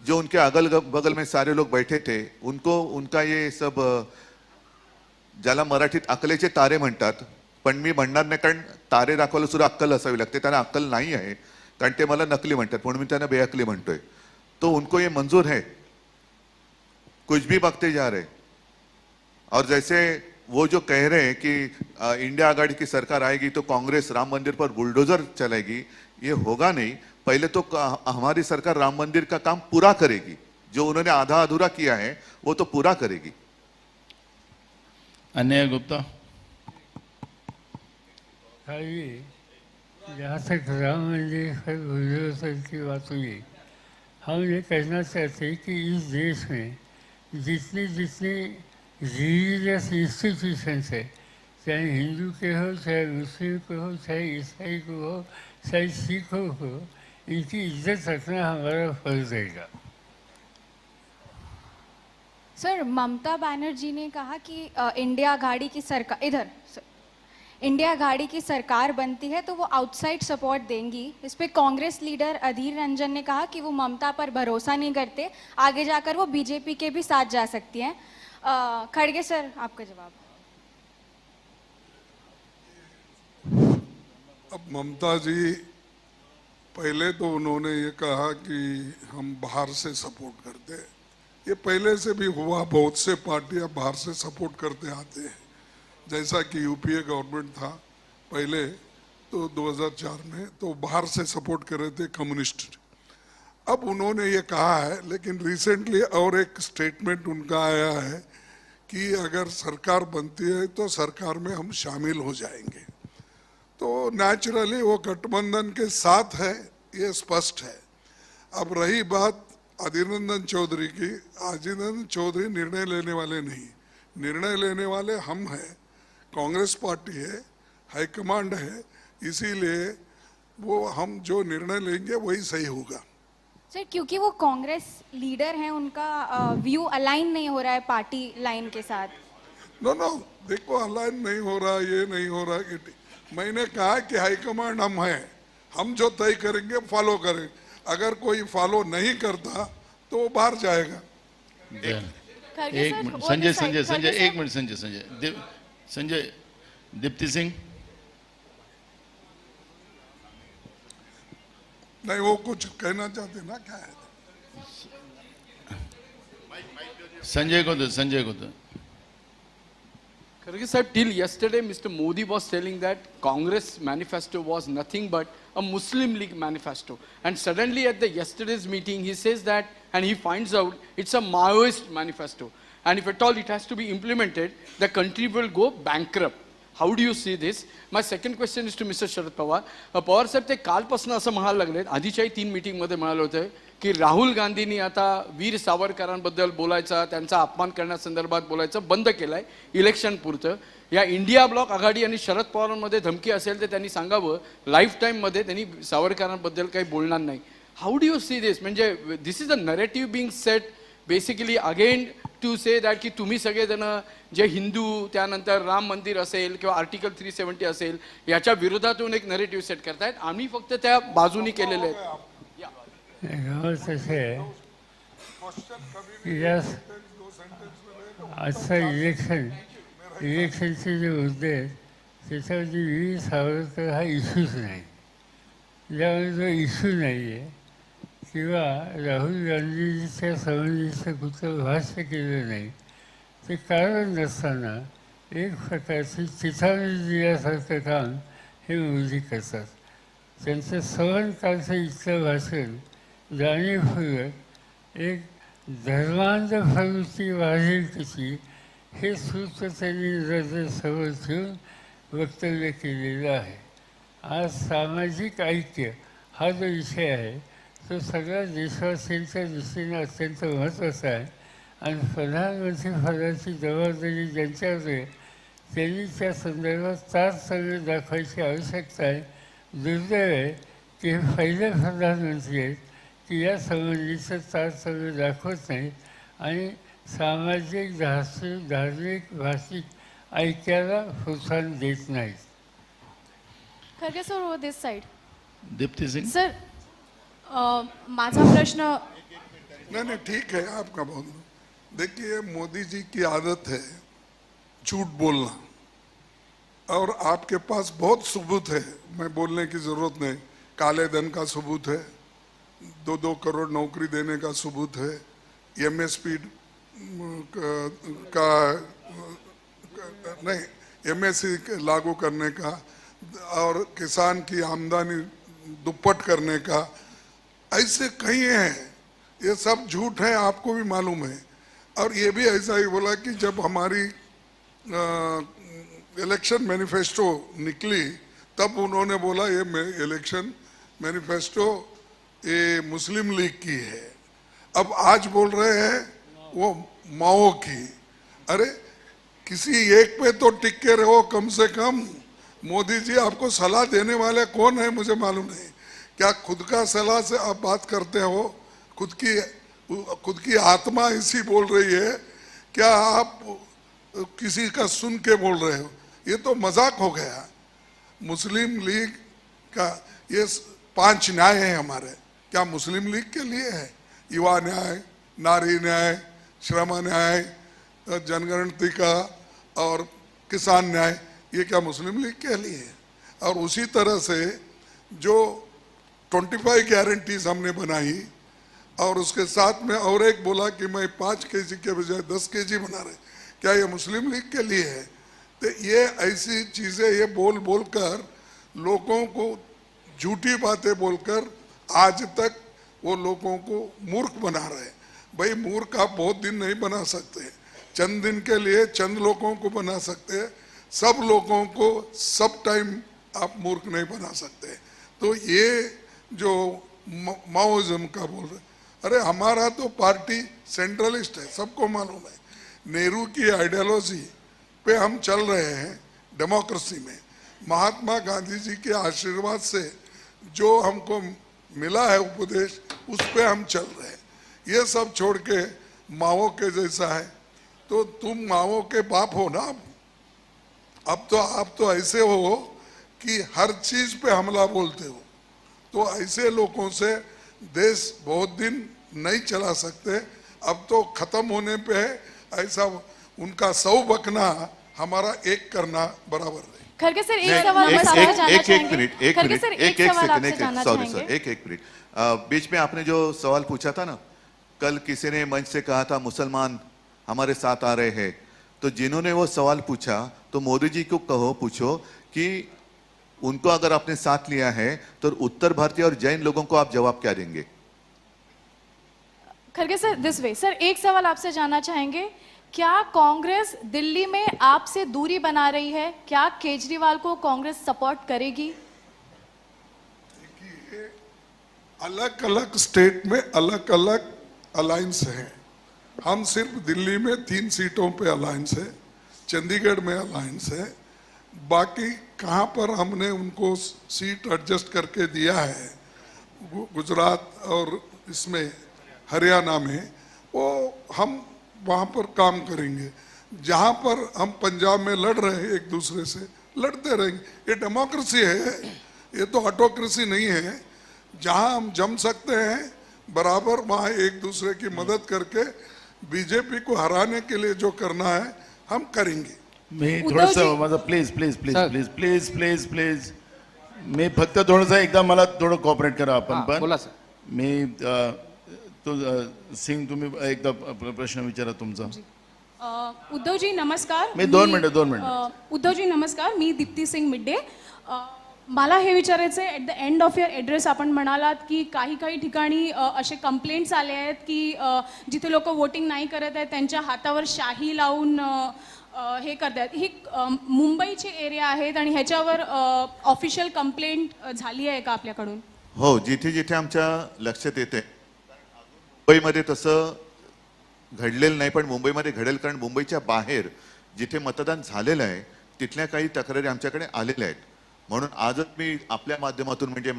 जो उनके अगल बगल में सारे लोग बैठे थे उनको उनका ये सब, ज्याला मराठीत अकलेचे तारे म्हणतात, पण मी म्हणणार नाही कारण तारे दाखवायला सुद्धा अक्कल असावी लागते, त्यांना अक्कल नाही आहे कारण ते मला नकली म्हणतात, म्हणून मी त्यांना बेअक्कली म्हणतोय। तो उनको ये मंजूर है, कुछ भी बकते जा रहे। और जैसे वो जो कह रहे हैं कि इंडिया आघाड़ी की सरकार आएगी तो कांग्रेस राम मंदिर पर बुलडोजर चलाएगी, ये होगा नहीं। पहले तो हमारी सरकार राम मंदिर का काम पूरा करेगी, जो उन्होंने आधा अधूरा किया है वो तो पूरा करेगी। अन्य गुप्ता। जहाँ तक राम मंदिर पर बुलडोजर की बात हुई, हम ये कहना चाहते हैं कि इस देश में जितने जितने रिलीजियस इंस्टीट्यूशंस है, चाहे हिंदू के हो, चाहे मुस्लिम के हो, चाहे ईसाई को हो, चाहे सिखों को, इनकी इज्जत रखना हमारा फर्ज रहेगा। सर, ममता बनर्जी ने कहा कि इंडिया आघाड़ी की सरकार इंडिया आघाड़ी की सरकार बनती है तो वो आउटसाइड सपोर्ट देंगी। इस पे कांग्रेस लीडर अधीर रंजन ने कहा कि वो ममता पर भरोसा नहीं करते, आगे जाकर वो बीजेपी के भी साथ जा सकती हैं। खड़गे सर, आपका जवाब। अब ममता जी, पहले तो उन्होंने ये कहा कि हम बाहर से सपोर्ट करते हैं, ये पहले से भी हुआ, बहुत से पार्टियां बाहर से सपोर्ट करते आते हैं। जैसा कि यूपीए गवर्नमेंट था पहले तो 2004 में, तो बाहर से सपोर्ट कर रहे थे कम्युनिस्ट। अब उन्होंने ये कहा है, लेकिन रिसेंटली और एक स्टेटमेंट उनका आया है कि अगर सरकार बनती है तो सरकार में हम शामिल हो जाएंगे। तो नेचुरली वो गठबंधन के साथ है, ये स्पष्ट है। अब रही बात अधीर रंजन चौधरी की, अधीर रंजन चौधरी निर्णय लेने वाले नहीं, निर्णय लेने वाले हम हैं, कांग्रेस पार्टी है, हाईकमांड है, इसीलिए वो हम जो निर्णय लेंगे वही सही होगा। सर, क्योंकि वो कांग्रेस लीडर हैं, उनका व्यू अलाइन नहीं हो रहा है पार्टी लाइन के साथ। नो, देखो अलाइन नहीं हो रहा, ये नहीं हो रहा कि मैंने कहा कि हाईकमांड हम हैं, हम जो तय करेंगे फॉलो करेंगे। अगर कोई फॉलो नहीं करता तो वो बाहर जाएगा। एक मिनट संजय, एक मिनट संजय, दीप्ति सिंह। नहीं, वो कुछ कहना चाहते ना, क्या है? संजय को दो। Kharge sahib, till yesterday, Mr. Modi was telling that Congress manifesto was nothing but a Muslim League manifesto. And suddenly at the yesterday's meeting, he says that, and he finds out it's a Maoist manifesto. And if at all it has to be implemented, the country will go bankrupt. How do you see this? My second question is to Mr. Sharad Pawar. Pawar साहेब ते कालपासून असं म्हणायला लागलेत, आधीच्याही 3 मीटिंगमध्ये म्हणाले होते की राहुल गांधींनी आता वीर सावरकरांबद्दल बोलायचा, त्यांचा अपमान करण्यासंदर्भात बोलायचं बंद केलंय इलेक्शन पुरतं. या इंडिया ब्लॉक आघाडी आणि शरद पवारांमध्ये धमकी असेल तर त्यांनी सांगावं, लाईफ टाईममध्ये त्यांनी सावरकरांबद्दल काही बोलणार नाही. How do you see this? म्हणजे this is a narrative being set basically again to say that की तुम्ही सगळेजण जे हिंदू, त्यानंतर राम मंदिर असेल किंवा आर्टिकल 370 असेल, याच्या विरोधातून एक नरेटिव्ह सेट करतायत. आम्ही फक्त त्या बाजूनी केलेले आहेत. गमत असे आहे की या आजचं इलेक्शनचे जे मुद्दे आहेत त्याच्यावरती वीर सावरकर हा इश्यूच नाही. ज्यामुळे जो इश्यू नाही आहे किंवा राहुल गांधीच्या संबंधीचं कुठलं भाष्य केलं नाही, ते कारण नसताना एक प्रकारची चिथावणी दिल्यासारखं काम हे मोदी करतात. त्यांचं संवनकालचं इथलं भाषण जाणीवपूर्वक एक धर्मांध प्रवृत्ती वाढेल कशी हे सूत्र त्यांनी नजरेसमोर ठेवून वक्तव्य केलेलं आहे. आज सामाजिक ऐक्य हा जो विषय आहे तो सगळ्या देशवासियांच्या दृष्टीने अत्यंत महत्त्वाचा आहे. आणि प्रधानमंत्री पदाची जबाबदारी ज्यांच्यावर आहे त्यांनी त्या संदर्भात तारतम्य दाखवायची आवश्यकता आहे. दुर्दैव आहे की हे पहिले प्रधानमंत्री आहेत की या संबंधीचं तारतम्य दाखवत नाहीत आणि सामाजिक, धार्मिक, भाषिक ऐक्याला प्रोत्साहन देत नाहीत. खरगे सर, ओवर दिस साइड. दीप्ति सिंह सर, माझा प्रश्न. नहीं ठीक है आपका बहुत. देखिए, मोदी जी की आदत है झूठ बोलना और आपके पास बहुत सबूत है. मैं बोलने की जरूरत नहीं. काले धन का सबूत है, 2-2 करोड़ नौकरी देने का सबूत है, MSP का नहीं, MSC लागू करने का और किसान की आमदनी दुप्पट करने का, ऐसे कई हैं. ये सब झूठ है, आपको भी मालूम है. और ये भी ऐसा ही बोला कि जब हमारी इलेक्शन मैनिफेस्टो निकली तब उन्होंने बोला ये इलेक्शन मैनिफेस्टो ये मुस्लिम लीग की है. अब आज बोल रहे हैं वो माओ की. अरे किसी एक पे तो टिक के रहो कम से कम. मोदी जी आपको सलाह देने वाले कौन है मुझे मालूम नहीं. क्या खुद का सलाह से आप बात करते हो? खुद की आत्मा इसी बोल रही है, क्या आप किसी का सुन के बोल रहे हो? ये तो मजाक हो गया. मुस्लिम लीग का ये 5 न्याय है हमारे, क्या मुस्लिम लीग के लिए है? युवा न्याय, नारी न्याय, श्रम न्याय, जनगणति का और किसान न्याय, ये क्या मुस्लिम लीग के लिए है? और उसी तरह से जो 25 गारंटीज हमने बनाई और उसके साथ में और एक बोला कि मैं 5 kg के बजाय 10 kg बना रहे, क्या ये मुस्लिम लीग के लिए है? तो ये ऐसी चीज़ें ये बोल कर लोगों को झूठी बातें बोलकर आज तक वो लोगों को मूर्ख बना रहे. भाई मूर्ख आप बहुत दिन नहीं बना सकते, चंद दिन के लिए चंद लोगों को बना सकते हैं, सब लोगों को सब टाइम आप मूर्ख नहीं बना सकते. तो ये जो माओइज्म का बोल रहे, अरे हमारा तो पार्टी सेंट्रलिस्ट है, सबको मालूम है. नेहरू की आइडियोलॉजी पे हम चल रहे हैं डेमोक्रेसी में. महात्मा गांधी जी के आशीर्वाद से जो हमको मिला है उपदेश, उस पे हम चल रहे हैं. ये सब छोड़ के माओ के जैसा है तो तुम माओ के बाप हो ना. अब तो आप तो ऐसे हो कि हर चीज पे हमला बोलते हो. तो ऐसे लोगों से देश बहुत दिन नहीं चला सकते. अब तो खत्म होने पे है. ऐसा उनका 100 बकना हमारा 1 करना बराबर है. खरगे सर, एक सवाल बस आपसे जानना चाहेंगे. खरगे सर, एक सवाल आपसे जानना चाहेंगे. एक मिनट. बीच में आपने जो सवाल पूछा था ना, कल किसी ने मंच से कहा था मुसलमान हमारे साथ आ रहे हैं, तो जिन्होंने वो सवाल पूछा तो मोदी जी को कहो, पूछो कि उनको अगर आपने साथ लिया है तो उत्तर भारतीय और जैन लोगों को आप जवाब क्या देंगे? Kharge sir, this way sir, एक सवाल आपसे जानना चाहेंगे, क्या कांग्रेस दिल्ली में आपसे दूरी बना रही है? क्या केजरीवाल को कांग्रेस सपोर्ट करेगी? अलग अलग स्टेट में अलग अलग अलायंस है। हम सिर्फ दिल्ली में 3 सीटों पे अलायंस है, चंडीगढ़ में अलायंस है, बाकी कहाँ पर हमने उनको सीट एडजस्ट करके दिया है, गुजरात और इसमें हरियाणा में, वो हम वहाँ पर काम करेंगे। जहाँ पर हम पंजाब में लड़ रहे हैं एक दूसरे से, लड़ते रहेंगे। ये डेमोक्रेसी है, ये तो ऑटोक्रेसी नहीं है। जहाँ हम जम सकते हैं बराबर, वहाँ एक दूसरे की मदद करके बीजेपी को हराने के लिए जो करना है हम करेंगे। मी थोडंसं माझं please please please please please please please मी फक्त थोडंसं एकदा मला थोडं कॉपरेट करा आपण पण. बोला सर. मी तो सिंग तुम्ही एकदा प्रश्न विचारा तुमचा. उद्धवजी नमस्कार. मी 2 मिनिटं. उद्धवजी नमस्कार, मी दीप्ती सिंग मिड्डे. मला हे विचारायचं आहे, at the end of your address आपण म्हणालात की काही काही ठिकाणी असे कंप्लेंट्स आले आहेत की जिथे लोक वोटिंग नाही करत आहेत त्यांच्या हातावर शाही लावून हे करतात. ही मुंबईचे एरिया आहेत आणि ह्याच्यावर ऑफिशियल कंप्लेंट झाली आहे का आपल्याकडून? हो, जिथे जिथे आमच्या लक्षात येते. मुंबईमध्ये तसं घडलेलं नाही, पण मुंबईमध्ये घडेल, कारण मुंबईच्या बाहेर जिथे मतदान झालेलं आहे तिथल्या काही तक्रारी आमच्याकडे आलेल्या आहेत. म्हणून आजच मी आपल्या माध्यमातून, म्हणजे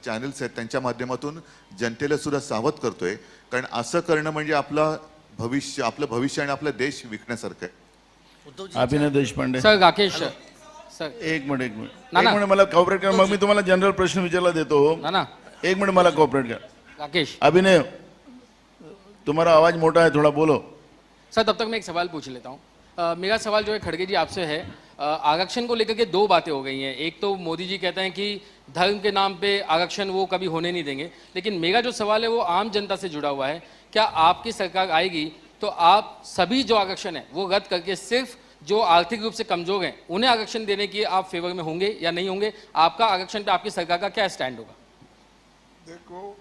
चॅनल्स आहेत त्यांच्या माध्यमातून जनतेला सुद्धा सावध करतोय, कारण असं करणं म्हणजे आपलं भविष्य आणि आपला देश विकण्यासारखं आहे. अभिनय देशपांडे. सर, राकेश सर, एक मिनिट मला कॉपरेट करा, मग मी तुम्हाला जनरल प्रश्न विचारला देतो. एक मिनिट मला कॉपरेट करा. राकेश. अभिनय, तुम्हारा आवाज मोटा है, थोड़ा बोलो. सर, तब तक मैं एक सवाल पूछ लेता हूँ. मेरा सवाल जो है खड़गे जी आपसे है, आरक्षण को लेकर के 2 बातें हो गई हैं. एक तो मोदी जी कहते हैं कि धर्म के नाम पे आरक्षण वो कभी होने नहीं देंगे, लेकिन मेरा जो सवाल है वो आम जनता से जुड़ा हुआ है. क्या आपकी सरकार आएगी तो आप सभी जो आरक्षण है वो रद्द करके सिर्फ जो आर्थिक रूप से कमजोर हैं उन्हें आरक्षण देने की आप फेवर में होंगे या नहीं होंगे? आपका आरक्षण पे आपकी सरकार का क्या स्टैंड होगा? देखो,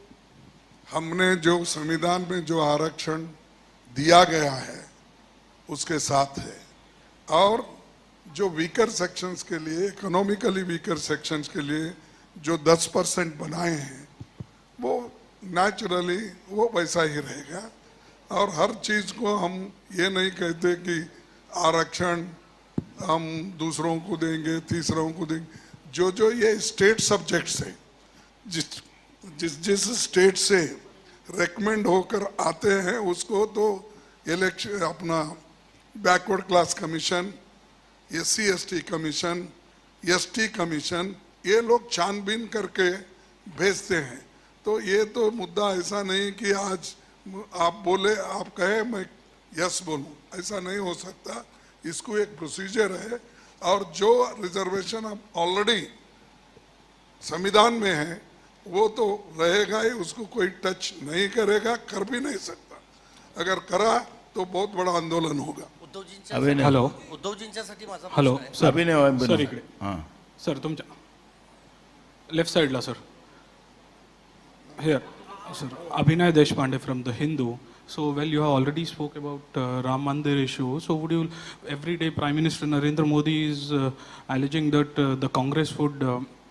हमने जो संविधान में जो आरक्षण दिया गया है उसके साथ है, और जो वीकर सेक्शंस के लिए, इकोनॉमिकली वीकर सेक्शंस के लिए जो 10% बनाए हैं वो नेचुरली वो वैसा ही रहेगा. और हर चीज़ को हम ये नहीं कहते कि आरक्षण हम दूसरों को देंगे, तीसरों को देंगे. जो ये स्टेट सब्जेक्ट्स है, जिस स्टेट से रेकमेंड होकर आते हैं उसको तो इलेक्शन, अपना backward class commission, SC ST commission, ST commission, ये लोग छानबीन करके भेजते हैं. तो ये तो मुद्दा ऐसा नहीं कि आज आप बोले, आप कहे मैं यस बोलूं, ऐसा नहीं हो सकता. इसको एक प्रोसीजर है, और जो रिजर्वेशन अब ऑलरेडी संविधान में है वो तो रहेगा ही, उसको कोई टच नहीं करेगा, कर भी नहीं सकता. अगर करा तो बहुत बड़ा आंदोलन होगा. हॅलो, उद्धवजींच्यासाठी माझा हॅलो प्रश्न सर. सर इकडे. सर तुमच्या लेफ्ट साइडला sir. Here sir. Abhinay Deshpande from The Hindu. So, well, you have already spoke about Ram Mandir issue. So, would you, every day Prime Minister Narendra Modi is alleging that the Congress would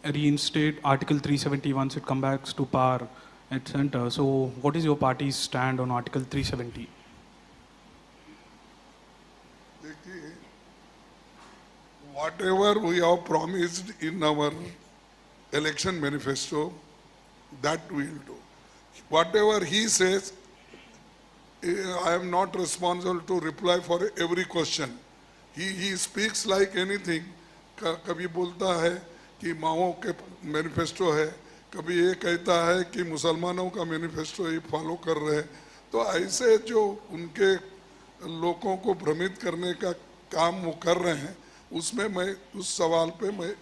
reinstate Article 370 once it comes back to power at center. So, what is your party's stand on Article 370? Whatever we have promised in our election manifesto, that we will do. Whatever he says, I am not responsible to reply for every question. He speaks like anything. कभी बोलता है कि माओ के manifesto है, कभी ये कहता है कि मुसलमानों का मैनिफेस्टो ही फॉलो कर रहे हैं. तो ऐसे जो उनके लोगों को भ्रमित करने का काम वो कर रहे हैं, उसमें मैं उस सवाल पे मैं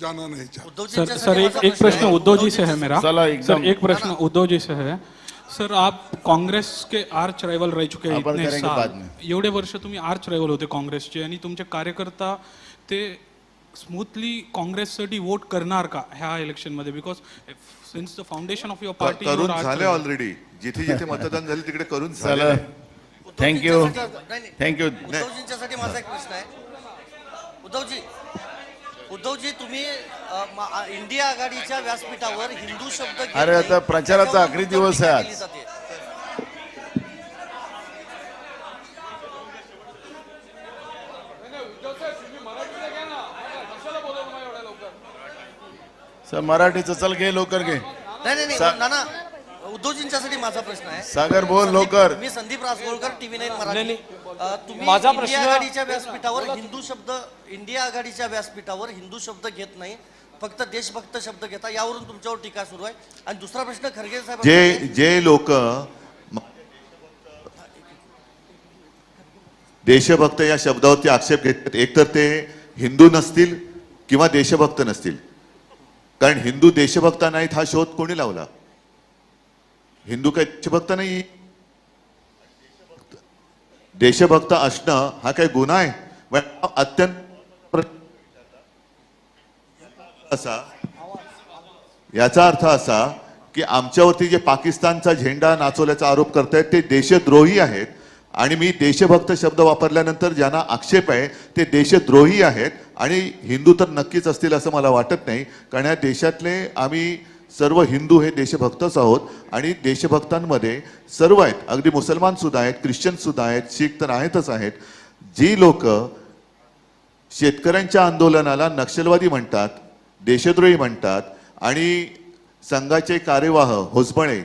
जाना नहीं चाहता. सर एक प्रश्न उद्धव जी से है मेरा. सर एक प्रश्न उद्धव जी से है. सर आप काँग्रेस के आर्च रायवल रह चुके हैं आपण इतने करेंगे साल बाद में. एवढे वर्ष तुम्ही आर्च रायवल होते काँग्रेसचे आणि तुमचे कार्यकर्ता ते स्मूथली काँग्रेससाठी वोट करणार का ह्या इलेक्शन मध्ये because since the foundation of your party करून झाले ऑलरेडी. जिथे जिथे मतदान झाले तिकडे करून झाले. चला थँक्यू नाही, नाही. थँक्यू. उद्धवजींच्यासाठी माझा एक प्रश्न आहे. उद्धवजी तुम्ही इंडिया आघाडीच्या व्यासपीठावर हिंदू शब्द घेत अरे आता नाही. प्रचाराचा आखरी दिवस आहे आज. केली जाते. सर मराठीचं चल घे लवकर घे. नाही नाना उद्धवजींच्यासाठी माझा प्रश्न आहे. सागर बोल लवकर. मी संदीप रासगोळकर TV9 मराठी. तुम्ही माझा इंडिया प्रश्न- आघाडीच्या व्यासपीठावर इंडिया आघाडीच्या व्यासपीठावर हिंदू शब्द घेत नाही, फक्त देशभक्त शब्द घेता, यावरून तुमच्यावर टीका सुरू आहे. आणि दुसरा प्रश्न खरगे साहेब, जे लोक देशभक्त या शब्दावरती आक्षेप घेतात एकतर ते हिंदू नसतील किंवा देशभक्त नसतील. कारण हिंदू देशभक्त नाहीत हा शोध कोणी लावला? हिंदू काही देशभक्त नाही. देशभक्त असणं हा काही गुन्हा आहे? अत्यंत असा याचा अर्थ असा की आमच्यावरती जे पाकिस्तानचा झेंडा नाचवल्याचा आरोप करतायत ते देशद्रोही आहेत. आणि मी देशभक्त शब्द वापरल्यानंतर ज्यांना आक्षेप आहे ते देशद्रोही आहेत. आणि हिंदू तर नक्कीच असतील असं मला वाटत नाही, कारण या देशातले आम्ही सर्व हिंदू हे देशभक्तच आहोत. आणि देशभक्तांमध्ये सर्व आहेत, अगदी मुसलमान सुद्धा आहेत, ख्रिश्चन सुद्धा आहेत, शीख तर आहेतच आहेत. जी लोक शेतकऱ्यांच्या आंदोलनाला नक्षलवादी म्हणतात, देशद्रोही म्हणतात आणि संघाचे कार्यवाह होसबळे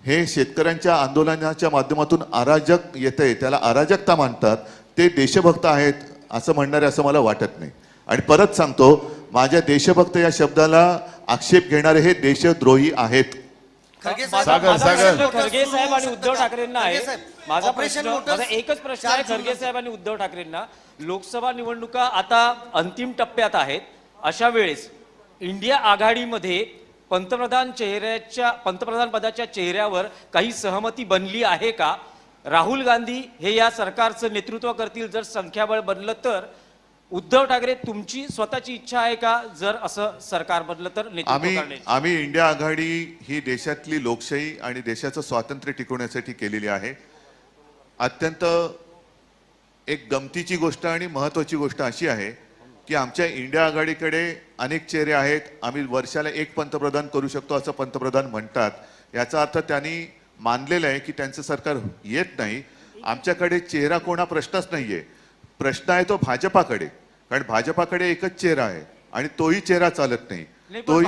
हे शेतकऱ्यांच्या आंदोलनाच्या माध्यमातून अराजक येते त्याला अराजकता मानतात, ते देशभक्त आहेत असं म्हणणारे असं मला वाटत नाही. आणि परत सांगतो, माझ्या देशभक्त या शब्दाला आक्षेप घेणारे हे देशद्रोही आहेत. खरगे सागर खरगे साहेब आणि उद्धव ठाकरेंना आहे. माझा ऑपरेशन प्रश्न लोटस माझा एकच प्रश्न आहे खरगे साहेब आणि उद्धव ठाकरेंना. लोकसभा निवडणुका आता अंतिम टप्प्यात आहेत. अशा वेळेस इंडिया आघाडीमध्ये पंतप्रधान पदाच्या चेहऱ्यावर काही सहमती बनली आहे का? राहुल गांधी हे या सरकारचं नेतृत्व करतील जर संख्याबळ बनलं तर. उद्धव ठाकरे तुमची स्वतःची इच्छा आहे का जर असं सरकार बनलं तर नेतृत्व करण्याची? आम्ही इंडिया आघाडी ही देशातली लोकशाही आणि देशाचं स्वातंत्र्य टिकवण्यासाठी केलेली आहे. अत्यंत एक गमतीची गोष्ट आणि महत्वाची गोष्ट अशी आहे की आमच्या इंडिया आघाडीकडे अनेक चेहरे आहेत. आम्ही वर्षाला एक पंतप्रधान करू शकतो असं पंतप्रधान म्हणतात. याचा अर्थ त्यांनी मानलेलं आहे की त्यांचं सरकार येत नाही. आमच्याकडे चेहरा कोणा प्रश्नच नाहीये. प्रश्न आहे तो भाजपाकडे, कारण भाजपाकडे एकच चेहरा आहे आणि तोही चेहरा चालत नाही. तोही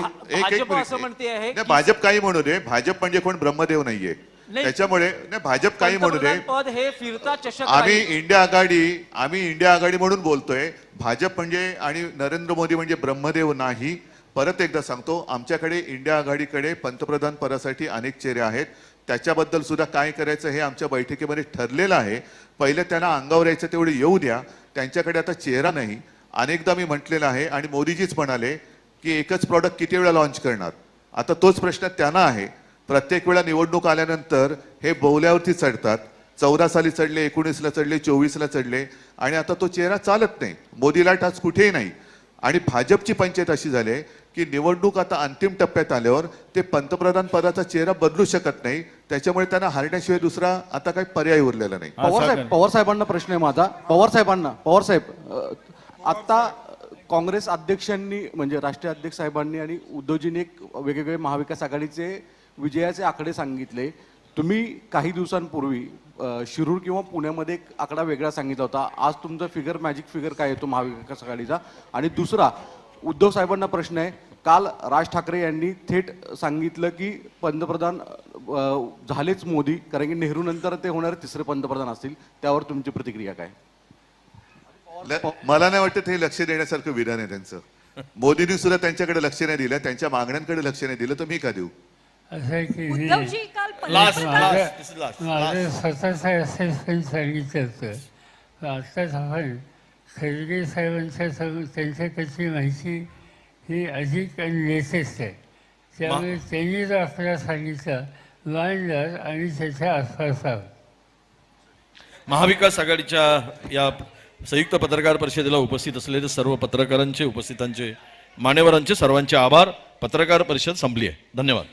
भाजप काही म्हणू दे, भाजप म्हणजे कोण ब्रह्मदेव नाहीये. त्याच्यामुळे भाजप काही म्हणू दे, पद हे फिरता चषक आम्ही इंडिया आघाडी म्हणून बोलतोय. भाजप म्हणजे आणि नरेंद्र मोदी म्हणजे ब्रह्मदेव नाही. परत एकदा सांगतो, आमच्याकडे इंडिया आघाडीकडे पंतप्रधान पदासाठी अनेक चेहरे आहेत. त्याच्याबद्दल सुद्धा काय करायचं हे आमच्या बैठकीमध्ये ठरलेलं आहे. पहिले त्यांना अंगावर यायचं तेवढे येऊ द्या. त्यांच्याकडे आता चेहरा नाही. अनेकदा मी म्हटलेलं आहे आणि मोदीजीच म्हणाले की एकच प्रॉडक्ट किती वेळा लॉन्च करणार. आता तोच प्रश्न त्यांना आहे. प्रत्येक वेळा निवडणूक आल्यानंतर हे बोवल्यावरती चढतात. 14 साली चढले, 19ला चढले, 24ला चढले आणि आता तो चेहरा चालत नाही. मोदी लाट आज कुठेही नाही. आणि भाजपची पंचायत अशी झाली की निवडणूक आता अंतिम टप्प्यात आल्यावर ते पंतप्रधान पदाचा चेहरा बदलू शकत नाही. त्याच्यामुळे त्यांना हारण्याशिवाय दुसरा आता काही पर्याय उरलेला नाही. पवार साहेबांना प्रश्न आहे माझा. पवार साहेब, आता काँग्रेस अध्यक्षांनी म्हणजे राष्ट्रीय अध्यक्ष साहेबांनी आणि उद्धवजींनी एक वेगवेगळे महाविकास आघाडीचे विजयाचे आकडे सांगितले. तुम्ही काही दिवसांपूर्वी शिरूर किंवा पुण्यामध्ये एक आकडा वेगळा सांगितला होता. आज तुमचा मॅजिक फिगर काय येतो महाविकास आघाडीचा? आणि दुसरा, उद्धव साहेबांना प्रश्न आहे. काल राज ठाकरे यांनी थेट सांगितलं की पंतप्रधान झालेच मोदी, कारण की नेहरू नंतर ते होणारे तिसरे पंतप्रधान असतील. त्यावर तुमची प्रतिक्रिया काय? मला नाही वाटत हे लक्ष देण्यासारखं विधान आहे त्यांचं. मोदींनी सुद्धा त्यांच्याकडे लक्ष नाही दिलं, त्यांच्या मागण्यांकडे लक्ष नाही दिलं, तर मी का देऊ? असं आहे की उद्धवजी काल माझं स्वतःचं असेसमेंट सांगितलं होतं. आत्ताच आपण खरगे साहेबांच्या त्यांच्याकडची माहिती ही अधिक आणि लेटेस्ट आहे. त्यामुळे त्यांनी जो आकडा सांगितला वांडर आणि त्याच्या आसपास आहोत. महाविकास आघाडीच्या या संयुक्त पत्रकार परिषदेला उपस्थित असलेले सर्व पत्रकारांचे, उपस्थितांचे, मान्यवरांचे सर्वांचे आभार. पत्रकार परिषद संपली आहे. धन्यवाद.